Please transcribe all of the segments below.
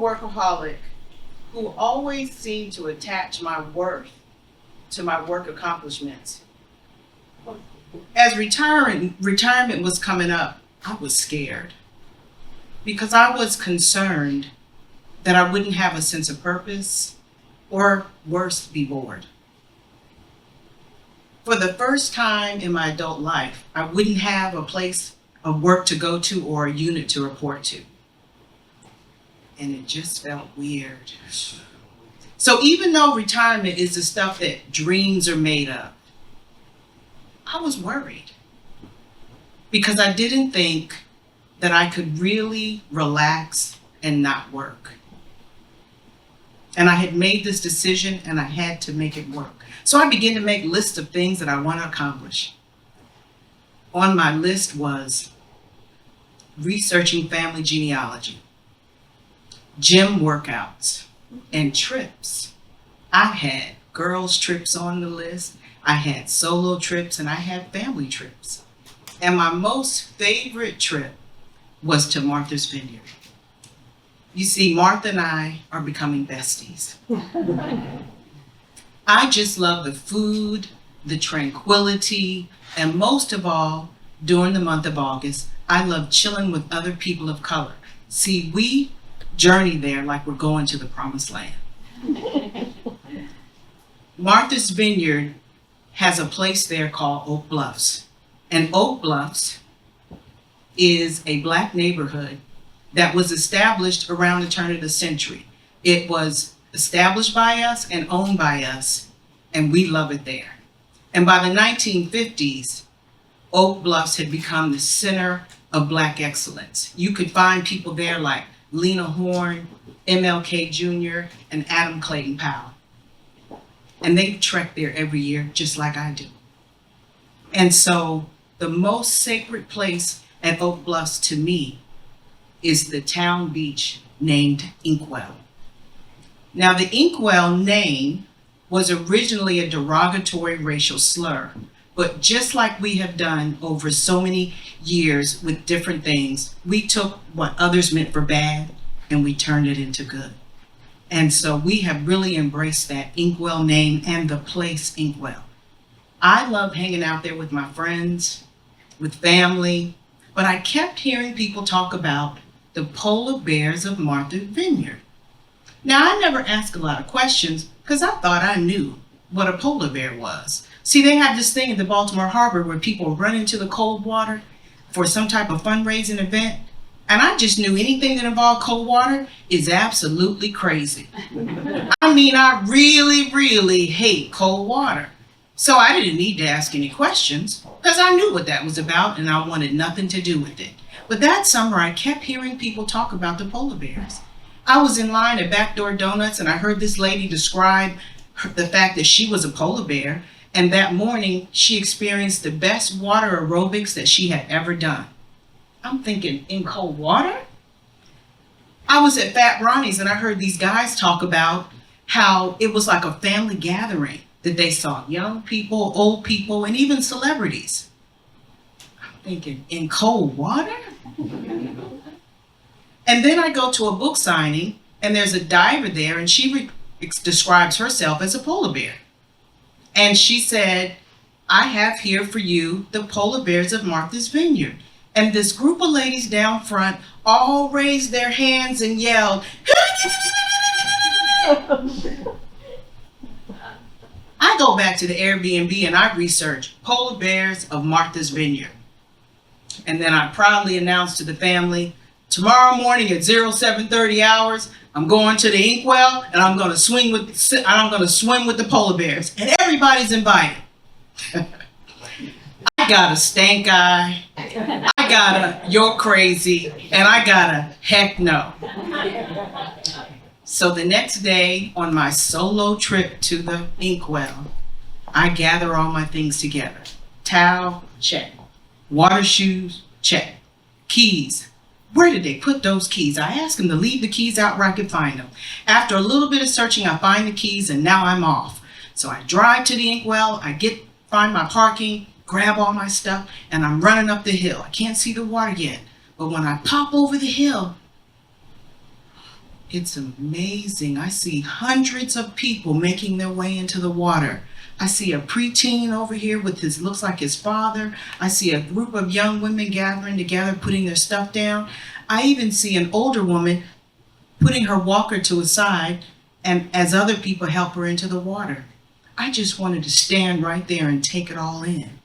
workaholic who always seemed to attach my worth to my work accomplishments. As retirement was coming up, I was scared because I was concerned that I wouldn't have a sense of purpose, or worse, be bored. For the first time in my adult life, I wouldn't have a place of work to go to or a unit to report to. And it just felt weird. So even though retirement is the stuff that dreams are made of, I was worried because I didn't think that I could really relax and not work. And I had made this decision and I had to make it work. So I began to make lists of things that I want to accomplish. On my list was researching family genealogy, gym workouts, and trips. I had girls' trips on the list, I had solo trips, and I had family trips. And my most favorite trip was to Martha's Vineyard. You see, Martha and I are becoming besties. I just love the food, the tranquility, and most of all, during the month of August, I love chilling with other people of color. See, we journey there like we're going to the promised land. Martha's Vineyard has a place there called Oak Bluffs. And Oak Bluffs is a Black neighborhood that was established around the turn of the century. It was established by us and owned by us, and we love it there. And by the 1950s, Oak Bluffs had become the center of Black excellence. You could find people there like Lena Horne, MLK Jr., and Adam Clayton Powell. And they trek there every year, just like I do. And so the most sacred place at Oak Bluffs to me is the town beach named Inkwell. Now, the Inkwell name was originally a derogatory racial slur, but just like we have done over so many years with different things, we took what others meant for bad and we turned it into good. And so we have really embraced that Inkwell name and the place Inkwell. I love hanging out there with my friends, with family, but I kept hearing people talk about the polar bears of Martha's Vineyard. Now, I never asked a lot of questions because I thought I knew what a polar bear was. See, they have this thing at the Baltimore Harbor where people run into the cold water for some type of fundraising event. And I just knew anything that involved cold water is absolutely crazy. I mean, I really, really hate cold water. So I didn't need to ask any questions because I knew what that was about and I wanted nothing to do with it. But that summer, I kept hearing people talk about the polar bears. I was in line at Backdoor Donuts and I heard this lady describe the fact that she was a polar bear, and that morning she experienced the best water aerobics that she had ever done. I'm thinking, in cold water? I was at Fat Ronnie's and I heard these guys talk about how it was like a family gathering that they saw young people, old people, and even celebrities. I'm thinking, in cold water? And then I go to a book signing and there's a diver there and she describes herself as a polar bear. And she said, I have here for you the polar bears of Martha's Vineyard. And this group of ladies down front all raised their hands and yelled, I go back to the Airbnb and I research polar bears of Martha's Vineyard. And then I proudly announced to the family, tomorrow morning at 0730 hours, I'm going to the Inkwell and I'm going to swim with the polar bears, and everybody's invited. I got a stank eye, I got a you're crazy, and I got a heck no. So the next day on my solo trip to the Inkwell, I gather all my things together. Towel, check. Water shoes, check. Keys. Where did they put those keys? I asked them to leave the keys out where I could find them. After a little bit of searching, I find the keys and now I'm off. So I drive to the Inkwell, find my parking, grab all my stuff, and I'm running up the hill. I can't see the water yet, but when I pop over the hill, It's amazing. I see hundreds of people making their way into the water. I see a preteen over here with looks like his father. I see a group of young women gathering together, putting their stuff down. I even see an older woman putting her walker to a side, and as other people help her into the water. I just wanted to stand right there and take it all in.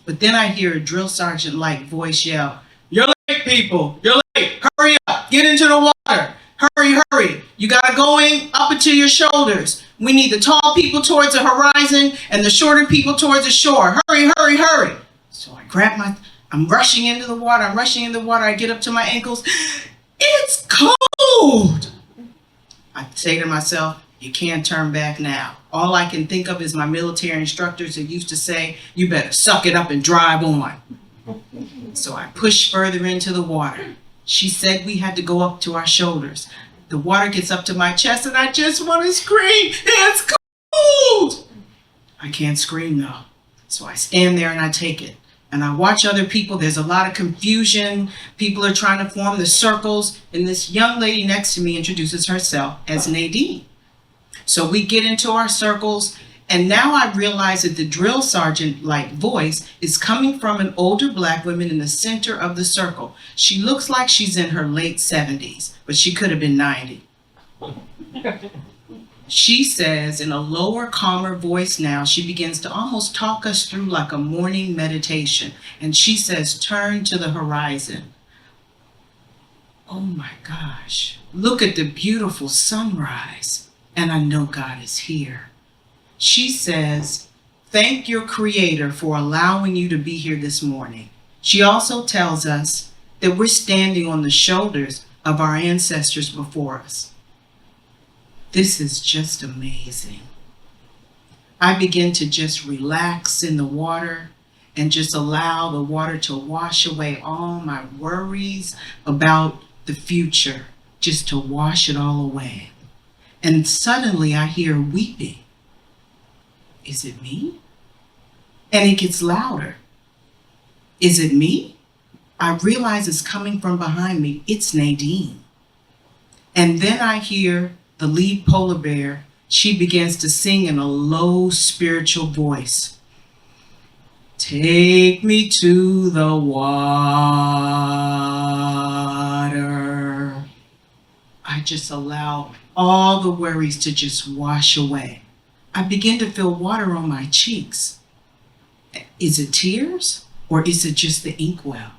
But then I hear a drill sergeant-like voice yell, "You're late, people. You're late. Hurry up. Get into the water. Hurry, hurry. You got to go in up into your shoulders. We need the tall people towards the horizon and the shorter people towards the shore. Hurry, hurry, hurry." So I'm rushing into the water. I get up to my ankles. It's cold. I say to myself, you can't turn back now. All I can think of is my military instructors that used to say, you better suck it up and drive on. So I pushed further into the water. She said we had to go up to our shoulders. The water gets up to my chest and I just want to scream, it's cold! I can't scream though. So I stand there and I take it. And I watch other people. There's a lot of confusion. People are trying to form the circles. And this young lady next to me introduces herself as Nadine. So we get into our circles. And now I realize that the drill sergeant-like voice is coming from an older black woman in the center of the circle. She looks like she's in her late 70s, but she could have been 90. She says in a lower, calmer voice now, she begins to almost talk us through like a morning meditation. And she says, turn to the horizon. Oh my gosh, look at the beautiful sunrise. And I know God is here. She says, thank your Creator for allowing you to be here this morning. She also tells us that we're standing on the shoulders of our ancestors before us. This is just amazing. I begin to just relax in the water and just allow the water to wash away all my worries about the future, just to wash it all away. And suddenly I hear weeping. Is it me? And it gets louder. Is it me? I realize it's coming from behind me. It's Nadine. And then I hear the lead polar bear. She begins to sing in a low spiritual voice. Take me to the water. I just allow all the worries to just wash away. I begin to feel water on my cheeks. Is it tears or is it just the inkwell?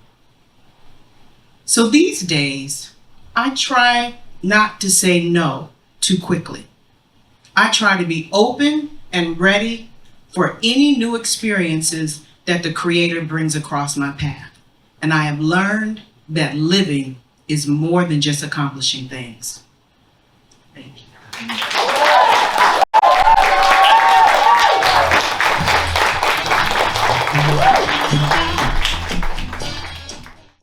So these days, I try not to say no too quickly. I try to be open and ready for any new experiences that the Creator brings across my path. And I have learned that living is more than just accomplishing things. Thank you.